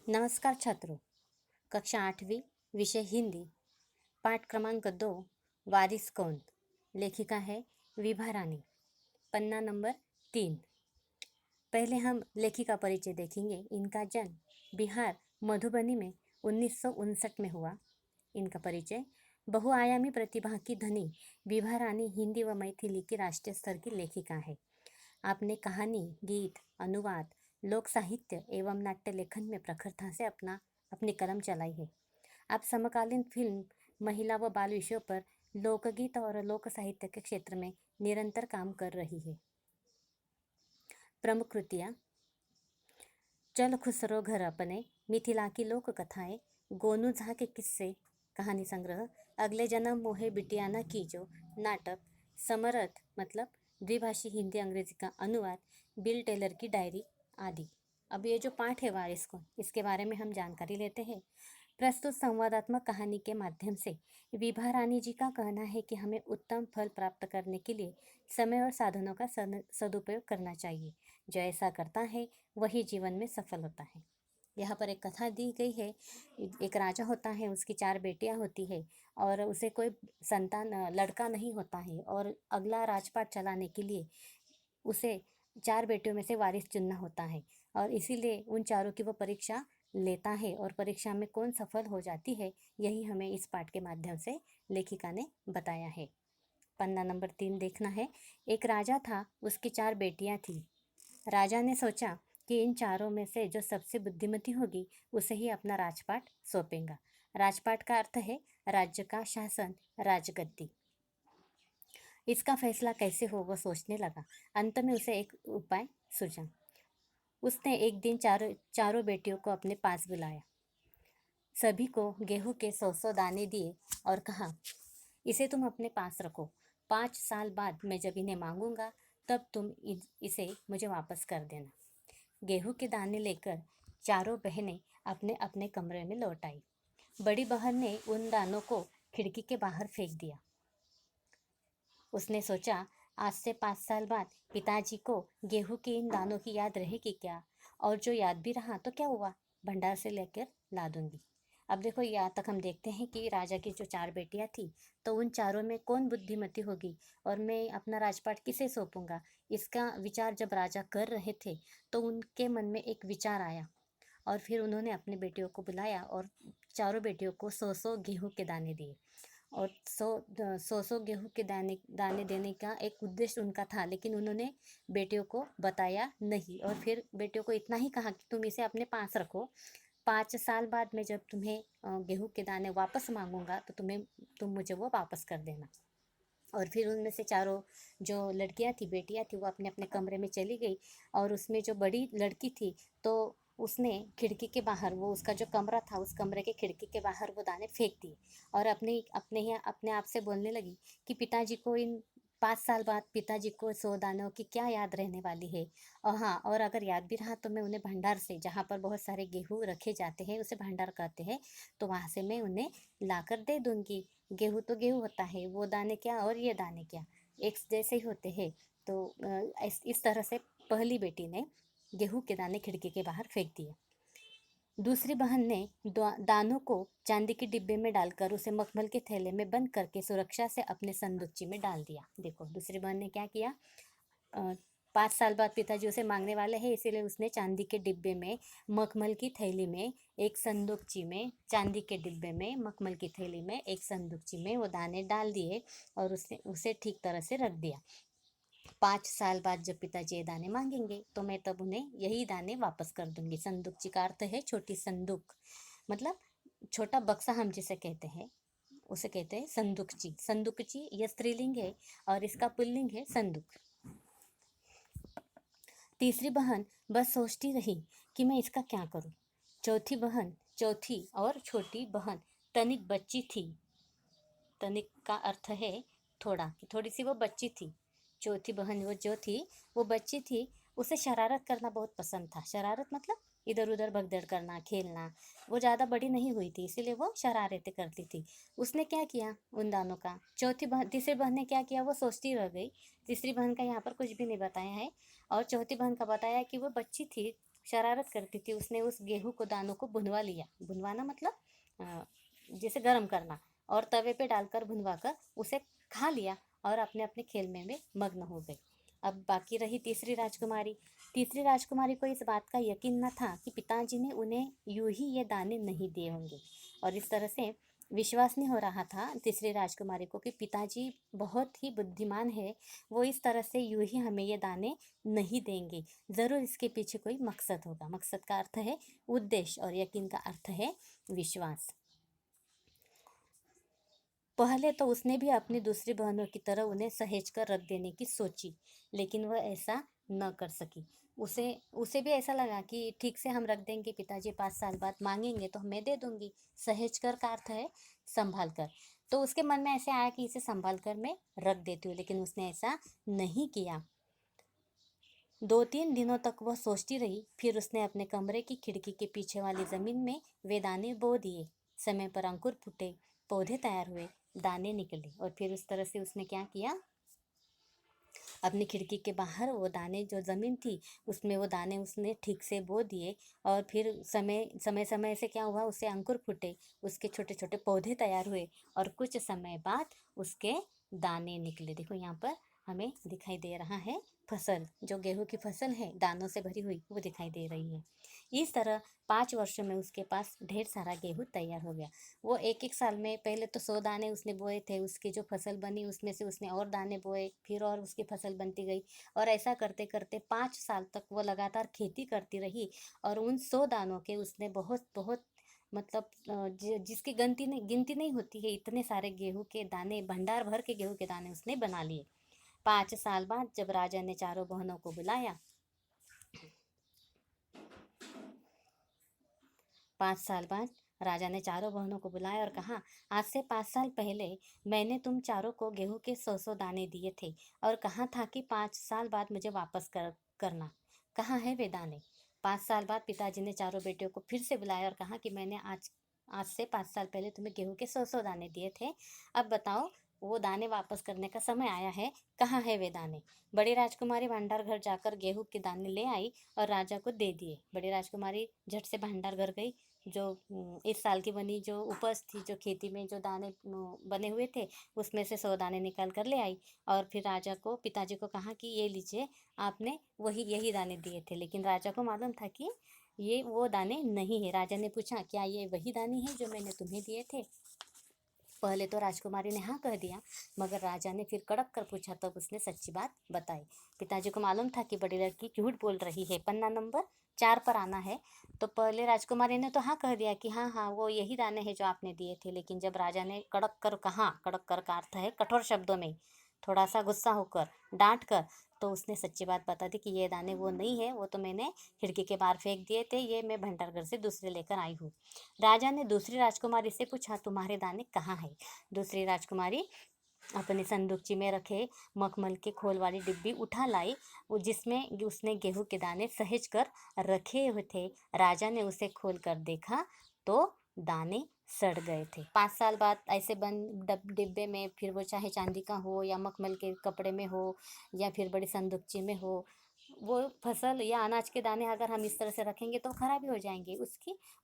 नमस्कार छात्रों। कक्षा 8वीं, विषय हिंदी, पाठ क्रमांक 2, वारिस कौन। लेखिका है विभा रानी। पन्ना नंबर 3। पहले हम लेखिका परिचय देखेंगे। इनका जन्म बिहार मधुबनी में 1959 में हुआ। इनका परिचय। बहुआयामी प्रतिभा की धनी विभा रानी हिंदी व मैथिली की राष्ट्रीय स्तर की लेखिका है। आपने कहानी, गीत, अनुवाद, लोक साहित्य एवं नाट्य लेखन में प्रखरता से अपनी कलम चलाई है। आप समकालीन फिल्म, महिला व बाल विषयों पर लोकगीत और लोक साहित्य के क्षेत्र में निरंतर काम कर रही है। प्रमुख कृतियाँ: चल खुसरो घर अपने, मिथिला की लोक कथाएं, गोनू झा के किस्से, कहानी संग्रह, अगले जन्म मोहे बिटिया न कीजो, नाटक, समरथ मतलब द्विभाषी हिंदी अंग्रेजी का अनुवाद, बिल टेलर की डायरी आदि। अब ये जो पाठ है वारिस कौन, इसके बारे में हम जानकारी लेते हैं। प्रस्तुत संवादात्मक कहानी के माध्यम से विभा रानी जी का कहना है कि हमें उत्तम फल प्राप्त करने के लिए समय और साधनों का सदुपयोग करना चाहिए। जो ऐसा करता है वही जीवन में सफल होता है। यहाँ पर एक कथा दी गई है। एक राजा होता है, उसकी 4 बेटियां होती है और उसे कोई संतान लड़का नहीं होता है और अगला राजपाट चलाने के लिए उसे 4 बेटियों में से वारिस चुनना होता है और इसीलिए उन चारों की वो परीक्षा लेता है और परीक्षा में कौन सफल हो जाती है, यही हमें इस पाठ के माध्यम से लेखिका ने बताया है। पन्ना नंबर 3 देखना है। एक राजा था, उसकी 4 बेटियां थी। राजा ने सोचा कि इन चारों में से जो सबसे बुद्धिमती होगी उसे ही अपना राजपाट सौंपेगा। राजपाट का अर्थ है राज्य का शासन, राजगद्दी। इसका फैसला कैसे हो वो सोचने लगा। अंत में उसे एक उपाय सूझा। उसने एक दिन चारों बेटियों को अपने पास बुलाया, सभी को गेहूं के 100 दाने दिए और कहा, इसे तुम अपने पास रखो। 5 साल बाद मैं जब इन्हें मांगूंगा तब तुम इसे मुझे वापस कर देना। गेहूं के दाने लेकर चारों बहनें अपने अपने कमरे में लौट आई। बड़ी बहन ने उन दानों को खिड़की के बाहर फेंक दिया। उसने सोचा, आज से 5 साल बाद पिताजी को गेहूं के इन दानों की याद रहेगी क्या, और जो याद भी रहा तो क्या हुआ, भंडार से लेकर ला दूंगी। अब देखो, यहाँ तक हम देखते हैं कि राजा की जो 4 बेटियां थी, तो उन चारों में कौन बुद्धिमती होगी और मैं अपना राजपाट किसे सौंपूंगा, इसका विचार जब राजा कर रहे थे तो उनके मन में एक विचार आया और फिर उन्होंने अपने बेटियों को बुलाया और चारों बेटियों को 100 गेहूं के दाने दिए। और 100 गेहूं के दाने दाने देने का एक उद्देश्य उनका था, लेकिन उन्होंने बेटियों को बताया नहीं और फिर बेटियों को इतना ही कहा कि तुम इसे अपने पास रखो। 5 साल बाद मैं जब तुम्हें गेहूं के दाने वापस मांगूंगा तो तुम मुझे वो वापस कर देना। और फिर उनमें से चारों जो लड़कियां थी, बेटियां थी, वो अपने अपने कमरे में चली गई और उसमें जो बड़ी लड़की थी तो उसने खिड़की के बाहर, वो उसका जो कमरा था उस कमरे के खिड़की के बाहर वो दाने फेंक दिए और अपने आप से बोलने लगी कि पिताजी को इन 5 साल बाद पिताजी को 100 दानों की क्या याद रहने वाली है। और हाँ, और अगर याद भी रहा तो मैं उन्हें भंडार से, जहाँ पर बहुत सारे गेहूँ रखे जाते हैं उसे भंडार कहते हैं, तो वहाँ से मैं उन्हें लाकर दे दूंगी। गेहूँ तो गेहूँ होता है, वो दाने क्या और ये दाने क्या, एक जैसे ही होते हैं। तो इस तरह से पहली बेटी ने गेहूं के दाने खिड़की के बाहर फेंक दिए। दूसरी बहन ने दानों को चांदी के डिब्बे में डालकर उसे मखमल के थैले में बंद करके सुरक्षा से अपने संदूकची में डाल दिया। देखो, दूसरी बहन ने क्या किया, 5 साल बाद पिताजी उसे मांगने वाले हैं, इसीलिए उसने चांदी के डिब्बे में, मखमल की थैली में, एक संदूकची में, चांदी के डिब्बे में, मखमल की थैली में, एक संदूकची में वो दाने डाल दिए और उसने उसे ठीक तरह से रख दिया। 5 साल बाद जब पिताजी ये दाने मांगेंगे तो मैं तब उन्हें यही दाने वापस कर दूंगी। संदूकची का अर्थ है छोटी संदूक, मतलब छोटा बक्सा हम जिसे कहते हैं उसे कहते हैं संदूकची। संदूकची यह स्त्रीलिंग है और इसका पुल्लिंग है संदूक। तीसरी बहन बस सोचती रही कि मैं इसका क्या करूं। चौथी और छोटी बहन तनिक बच्ची थी। तनिक का अर्थ है थोड़ा, थोड़ी सी वो बच्ची थी। चौथी बहन वो जो थी वो बच्ची थी। उसे शरारत करना बहुत पसंद था। शरारत मतलब इधर उधर भगदड़ करना, खेलना। वो ज़्यादा बड़ी नहीं हुई थी, इसीलिए वो शरारतें करती थी। उसने क्या किया उन दानों का, तीसरी बहन ने क्या किया वो सोचती रह गई। तीसरी बहन का यहाँ पर कुछ भी नहीं बताया है और चौथी बहन का बताया कि वो बच्ची थी शरारत करती थी। उसने उस गेहूं को दानों को भुनवा लिया, भुनवाना मतलब जैसे गर्म करना, और तवे पे डालकर भुनवा कर उसे खा लिया और अपने अपने खेल में मग्न हो गई। अब बाकी रही तीसरी राजकुमारी। तीसरी राजकुमारी को इस बात का यकीन न था कि पिताजी ने उन्हें यूं ही ये दाने नहीं दिए होंगे, और इस तरह से विश्वास नहीं हो रहा था तीसरी राजकुमारी को कि पिताजी बहुत ही बुद्धिमान है, वो इस तरह से यूं ही हमें ये दाने नहीं देंगे, ज़रूर इसके पीछे कोई मकसद होगा। मकसद का अर्थ है उद्देश्य और यकीन का अर्थ है विश्वास। पहले तो उसने भी अपनी दूसरी बहनों की तरह उन्हें सहेज कर रख देने की सोची, लेकिन वह ऐसा न कर सकी। उसे उसे भी ऐसा लगा कि ठीक से हम रख देंगे, पिताजी 5 साल बाद मांगेंगे तो मैं दे दूंगी। सहेज कर का अर्थ है संभाल कर। तो उसके मन में ऐसे आया कि इसे संभाल कर मैं रख देती हूँ, लेकिन उसने ऐसा नहीं किया। 2-3 दिनों तक वह सोचती रही, फिर उसने अपने कमरे की खिड़की के पीछे वाली जमीन में वे दाने बो दिए। समय पर अंकुर फूटे, पौधे तैयार हुए, दाने निकले, और फिर उस तरह से उसने क्या किया, अपनी खिड़की के बाहर वो दाने, जो ज़मीन थी उसमें वो दाने उसने ठीक से बो दिए। और फिर समय समय समय से क्या हुआ, उससे अंकुर फूटे, उसके छोटे छोटे पौधे तैयार हुए, और कुछ समय बाद उसके दाने निकले। देखो यहाँ पर हमें दिखाई दे रहा है फसल, जो गेहूं की फसल है दानों से भरी हुई, वो दिखाई दे रही है। इस तरह 5 वर्षों में उसके पास ढेर सारा गेहूं तैयार हो गया। वो एक एक साल में पहले तो 100 दाने उसने बोए थे, उसकी जो फसल बनी उसमें से उसने और दाने बोए, फिर और उसकी फसल बनती गई, और ऐसा करते करते 5 साल तक वो लगातार खेती करती रही। और उन 100 दानों के उसने बहुत बहुत मतलब जिसकी गिनती नहीं होती है, इतने सारे गेहूं के दाने, भंडार भर के गेहूं के दाने उसने बना लिए। 5 साल बाद जब राजा ने चारों बहनों को बुलाया, 5 साल बाद राजा ने चारों बहनों को बुलाया और कहा, आज से 5 साल पहले मैंने तुम चारों को गेहूं के 100 दाने दिए थे, और कहा था कि 5 साल बाद मुझे वापस करना। कहाँ है वे दाने? 5 साल बाद पिताजी ने चारों बेटियों को फिर से बुलाया और कहा कि मैंने आज आज से 5 साल पहले तुम्हें गेहूं के 100 दाने दिए थे, अब बताओ, वो दाने वापस करने का समय आया है, कहाँ है वे दाने? बड़ी राजकुमारी भंडार घर जाकर गेहूं के दाने ले आई और राजा को दे दिए। बड़ी राजकुमारी झट से भंडार घर गई, जो इस साल की बनी जो उपज थी, जो खेती में जो दाने बने हुए थे, उसमें से 100 दाने निकाल कर ले आई, और फिर राजा को, पिताजी को कहा कि ये लीजिए, आपने वही यही दाने दिए थे। लेकिन राजा को मालूम था कि ये वो दाने नहीं है। राजा ने पूछा, क्या ये वही दाने हैं जो मैंने तुम्हें दिए थे? पहले तो राजकुमारी ने हाँ कह दिया, मगर राजा ने फिर कड़क कर पूछा, तब उसने सच्ची बात बताई। पिताजी को मालूम था कि बड़ी लड़की झूठ बोल रही है। पन्ना नंबर 4 पर आना है। तो पहले राजकुमारी ने तो हाँ कह दिया कि हाँ हाँ, वो यही दाने हैं जो आपने दिए थे। लेकिन जब राजा ने कड़क कर कहा, कड़क कर का अर्थ है कठोर शब्दों में, थोड़ा सा गुस्सा होकर, डांट कर, तो उसने सच्ची बात बता दी कि ये दाने वो नहीं है, वो तो मैंने खिड़की के बाहर फेंक दिए थे, ये मैं भंडार घर से दूसरे लेकर आई हूँ। राजा ने दूसरी राजकुमारी से पूछा, तुम्हारे दाने कहाँ हैं? दूसरी राजकुमारी अपने संदूकची में रखे मखमल के खोल वाली डिब्बी उठा लाई, वो जिसमें उसने गेहूं के दाने सहेज कर रखे हुए थे। राजा ने उसे खोल कर देखा तो दाने सड़ गए थे। 5 साल बाद ऐसे बंद डिब्बे में, फिर वो चाहे चांदी का हो या मखमल के कपड़े में हो या फिर बड़ी संदूकची में हो, वो फसल या अनाज के दाने अगर हम इस तरह से रखेंगे तो खराब ही हो जाएंगे।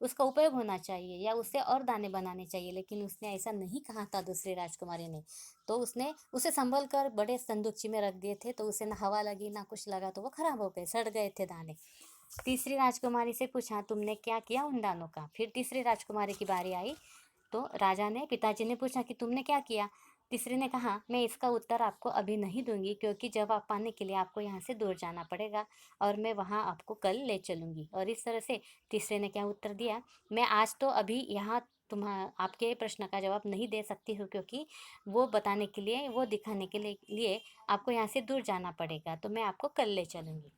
उसका उपयोग होना चाहिए या उससे और दाने बनाने चाहिए, लेकिन उसने ऐसा नहीं कहा था दूसरी राजकुमारी ने। तो उसने उसे संभल कर बड़े संदूकची में रख दिए थे, तो उसे ना हवा लगी ना कुछ लगा, तो वो खराब हो गए, सड़ गए थे दाने। तीसरी राजकुमारी से पूछा, तुमने क्या किया उन दानों का? फिर तीसरी राजकुमारी की बारी आई, तो राजा ने, पिताजी ने पूछा कि तुमने क्या किया? तीसरे ने कहा, मैं इसका उत्तर आपको अभी नहीं दूंगी, क्योंकि जवाब पाने के लिए आपको यहाँ से दूर जाना पड़ेगा, और मैं वहाँ आपको कल ले चलूँगी। और इस तरह से तीसरे ने क्या उत्तर दिया, मैं आज तो अभी यहाँ आपके प्रश्न का जवाब नहीं दे सकती हूँ, क्योंकि वो बताने के लिए, वो दिखाने के लिए आपको यहाँ से दूर जाना पड़ेगा, तो मैं आपको कल ले चलूँगी।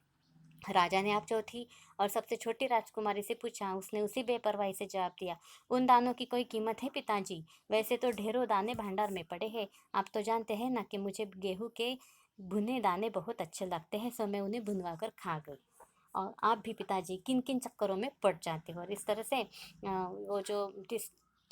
राजा ने अब चौथी और सबसे छोटी राजकुमारी से पूछा। उसने उसी बेपरवाही से जवाब दिया, उन दानों की कोई कीमत है पिताजी? वैसे तो ढेरों दाने भंडार में पड़े हैं, आप तो जानते हैं ना कि मुझे गेहूं के भुने दाने बहुत अच्छे लगते हैं, सो मैं उन्हें भुनवा कर खा गई। और आप भी पिताजी किन किन चक्करों में पड़ जाते हो। और इस तरह से वो जो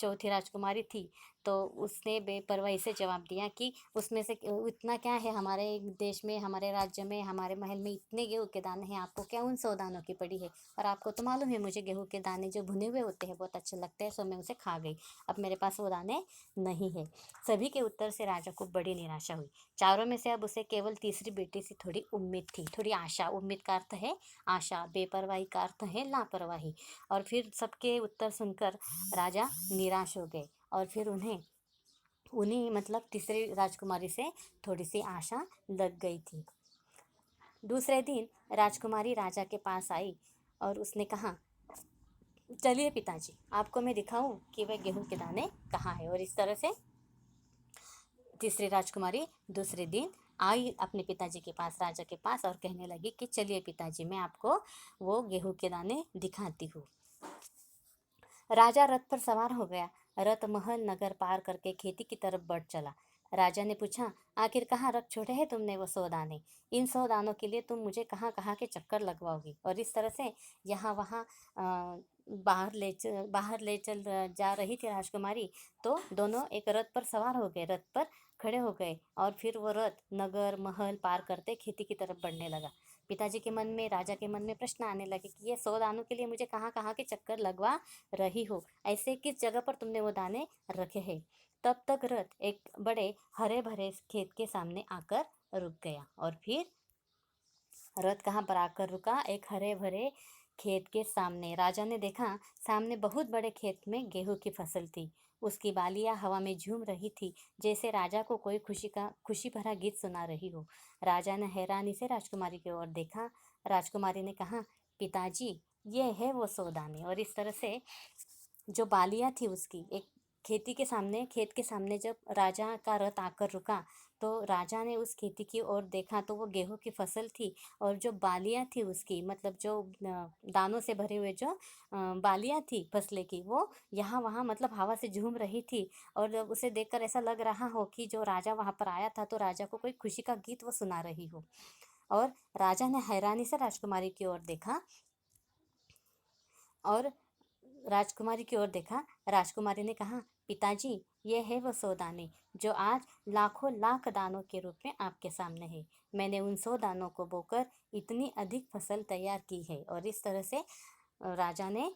चौथी राजकुमारी थी, तो उसने बेपरवाही से जवाब दिया कि उसमें से इतना क्या है, हमारे देश में, हमारे राज्य में, हमारे महल में इतने गेहूं के दाने हैं, आपको क्या उन 100 दानों की पड़ी है? और आपको तो मालूम है मुझे गेहूं के दाने जो भुने हुए होते हैं बहुत अच्छे लगते हैं, सो मैं उसे खा गई। अब मेरे पास वो दाने नहीं है। सभी के उत्तर से राजा को बड़ी निराशा हुई। चारों में से अब उसे केवल तीसरी बेटी से थोड़ी उम्मीद थी, थोड़ी आशा। उम्मीद का अर्थ है आशा, बेपरवाही का अर्थ है लापरवाही। और फिर सबके उत्तर सुनकर राजा निराश हो गए, और फिर उन्हीं मतलब तीसरी राजकुमारी से थोड़ी सी आशा लग गई थी। दूसरे दिन राजकुमारी राजा के पास आई और उसने कहा, चलिए पिताजी, आपको मैं दिखाऊं कि वह गेहूं के दाने कहाँ है। और इस तरह से तीसरी राजकुमारी दूसरे दिन आई अपने पिताजी के पास, राजा के पास, और कहने लगी कि चलिए पिताजी, मैं आपको वो गेहूं के दाने दिखाती हूँ। राजा रथ पर सवार हो गया। रथ महल नगर पार करके खेती की तरफ बढ़ चला। राजा ने पूछा, आखिर कहाँ रख छोड़े हैं तुमने वो 100 दाने? इन 100 दानों के लिए तुम मुझे कहाँ कहाँ के चक्कर लगवाओगी? और इस तरह से यहाँ वहाँ बाहर ले चल जा रही थी राजकुमारी। तो दोनों एक रथ पर सवार हो गए, रथ पर खड़े हो गए, और फिर वो रथ नगर महल पार करते खेती की तरफ बढ़ने लगा। पिताजी के मन में, राजा के मन में प्रश्न आने लगे कि ये 100 दानों के लिए मुझे कहाँ कहाँ के चक्कर लगवा रही हो? ऐसे किस जगह पर तुमने वो दाने रखे हैं? तब तक रथ एक बड़े हरे भरे खेत के सामने आकर रुक गया। और फिर रथ कहाँ पर आकर रुका? एक हरे भरे खेत के सामने। राजा ने देखा, सामने बहुत बड़े खेत में गेहूं की फसल थी। उसकी बालियां हवा में झूम रही थी, जैसे राजा को कोई खुशी भरा गीत सुना रही हो। राजा ने हैरानी से राजकुमारी की ओर देखा। राजकुमारी ने कहा, पिताजी, ये है वो 100 दाने। और इस तरह से जो बालियाँ थी उसकी, एक खेत के सामने जब राजा का रथ आकर रुका, तो राजा ने उस खेती की ओर देखा, तो वो गेहूं की फसल थी। और जो बालियाँ थी उसकी, मतलब जो दानों से भरे हुए जो बालियाँ थी फसलें की, वो यहाँ वहाँ मतलब हवा से झूम रही थी। और जब उसे देखकर ऐसा लग रहा हो कि जो राजा वहाँ पर आया था, तो राजा को कोई खुशी का गीत वो सुना रही हो। और राजा ने हैरानी से राजकुमारी की ओर देखा, और राजकुमारी की ओर देखा। राजकुमारी ने कहा, पिताजी, ये है वो 100 दाने जो आज लाखों लाख दानों के रूप में आपके सामने है। मैंने उन 100 दानों को बोकर इतनी अधिक फसल तैयार की है। और इस तरह से राजा ने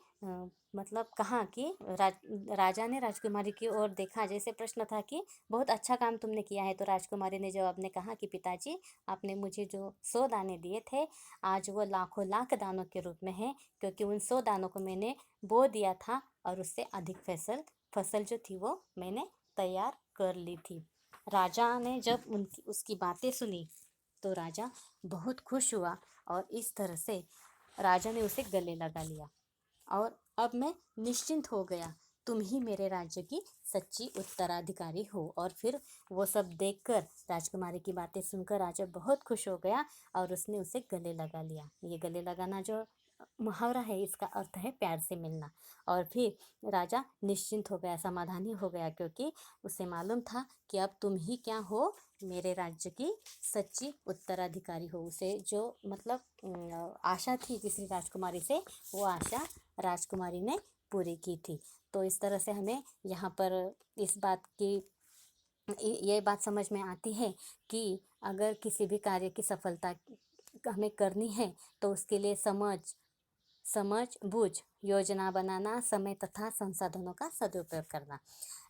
मतलब कहा कि राजा ने राजकुमारी की ओर देखा, जैसे प्रश्न था कि बहुत अच्छा काम तुमने किया है। तो राजकुमारी ने जवाब में कहा कि पिताजी, आपने मुझे जो 100 दाने दिए थे, आज वो लाखों लाख दानों के रूप में है, क्योंकि उन 100 दानों को मैंने बो दिया था, और उससे अधिक फसल जो थी वो मैंने तैयार कर ली थी। राजा ने जब उनकी उसकी बातें सुनी, तो राजा बहुत खुश हुआ, और इस तरह से राजा ने उसे गले लगा लिया। और अब मैं निश्चिंत हो गया, तुम ही मेरे राज्य की सच्ची उत्तराधिकारी हो। और फिर वो सब देखकर, राजकुमारी की बातें सुनकर राजा बहुत खुश हो गया, और उसने उसे गले लगा लिया। ये गले लगाना जो मुहावरा है, इसका अर्थ है प्यार से मिलना। और फिर राजा निश्चिंत हो गया, समाधानी हो गया, क्योंकि उसे मालूम था कि अब तुम ही क्या हो, मेरे राज्य की सच्ची उत्तराधिकारी हो। उसे जो मतलब आशा थी तीसरी राजकुमारी से, वो आशा राजकुमारी ने पूरी की थी। तो इस तरह से हमें यहाँ पर इस बात की ये बात समझ में आती है कि अगर किसी भी कार्य की सफलता हमें करनी है, तो उसके लिए समझ बूझ योजना बनाना, समय तथा संसाधनों का सदुपयोग करना,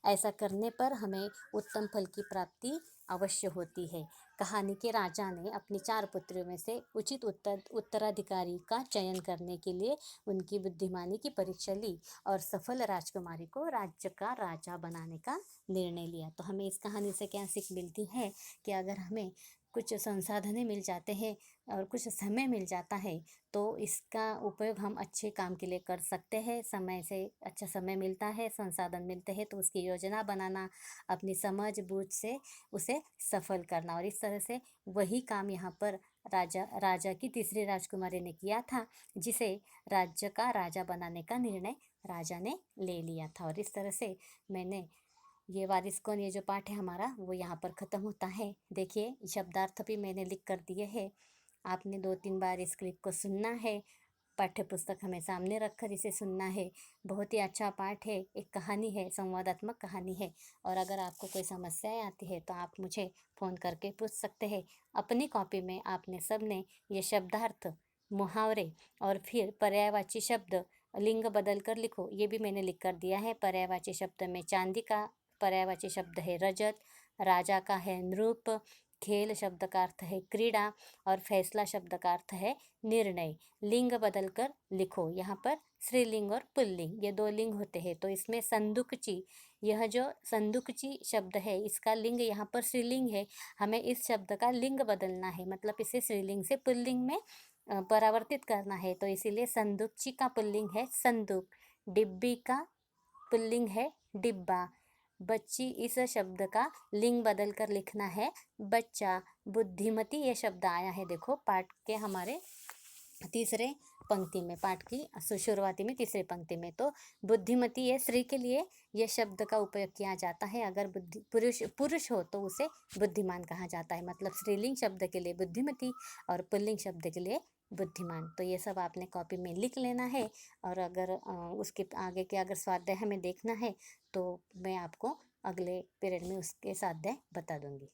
ऐसा करने पर हमें उत्तम फल की प्राप्ति अवश्य होती है। कहानी के राजा ने अपनी 4 पुत्रियों में से उचित उत्तराधिकारी का चयन करने के लिए उनकी बुद्धिमानी की परीक्षा ली, और सफल राजकुमारी को राज्य का राजा बनाने का निर्णय लिया। तो हमें इस कहानी से क्या सीख मिलती है कि अगर हमें कुछ संसाधनें मिल जाते हैं और कुछ समय मिल जाता है, तो इसका उपयोग हम अच्छे काम के लिए कर सकते हैं। समय से अच्छा समय मिलता है, संसाधन मिलते हैं, तो उसकी योजना बनाना, अपनी समझ बूझ से उसे सफल करना। और इस तरह से वही काम यहाँ पर राजा की तीसरी राजकुमारी ने किया था, जिसे राज्य का राजा बनाने का निर्णय राजा ने ले लिया था। और इस तरह से मैंने ये वारिस कौन, ये जो पाठ है हमारा, वो यहाँ पर ख़त्म होता है। देखिए, शब्दार्थ भी मैंने लिख कर दिए हैं, आपने 2-3 बार इस क्लिप को सुनना है। पाठ्य पुस्तक हमें सामने रखकर इसे सुनना है। बहुत ही अच्छा पाठ है, एक कहानी है, संवादात्मक कहानी है। और अगर आपको कोई समस्याएं आती है तो आप मुझे फ़ोन करके पूछ सकते हैं। अपनी कॉपी में आपने सबने ये शब्दार्थ, मुहावरे और फिर पर्यायवाची शब्द लिंग बदल कर लिखो। ये भी मैंने लिख कर दिया है। पर्यायवाची शब्द में चांदी का पर्यायवाची शब्द है रजत, राजा का है नृप, खेल शब्द का अर्थ है क्रीड़ा और फैसला शब्द का अर्थ है निर्णय। लिंग बदल कर लिखो। यहाँ पर स्त्रीलिंग और पुल्लिंग ये दो लिंग होते हैं। तो इसमें संदुकची, यह जो संदुकची शब्द है इसका लिंग यहाँ पर स्त्रीलिंग है। हमें इस शब्द का लिंग बदलना है, मतलब इसे स्त्रीलिंग से पुल्लिंग में परावर्तित करना है। तो इसीलिए संदुकची का पुल्लिंग है संदूक, डिब्बी का पुल्लिंग है डिब्बा, बच्ची इस शब्द का लिंग बदल कर लिखना है बच्चा। बुद्धिमती ये शब्द आया है देखो पाठ के हमारे तीसरे पंक्ति में, पाठ की शुरुआती में तीसरी पंक्ति में। तो बुद्धिमती ये स्त्री के लिए यह शब्द का उपयोग किया जाता है। अगर बुद्धि पुरुष हो तो उसे बुद्धिमान कहा जाता है। मतलब स्त्रीलिंग शब्द के लिए बुद्धिमती और पुल्लिंग शब्द के लिए बुद्धिमान। तो ये सब आपने कॉपी में लिख लेना है। और अगर उसके आगे के अगर स्वाध्याय हमें देखना है तो मैं आपको अगले पीरियड में उसके स्वाध्याय बता दूंगी।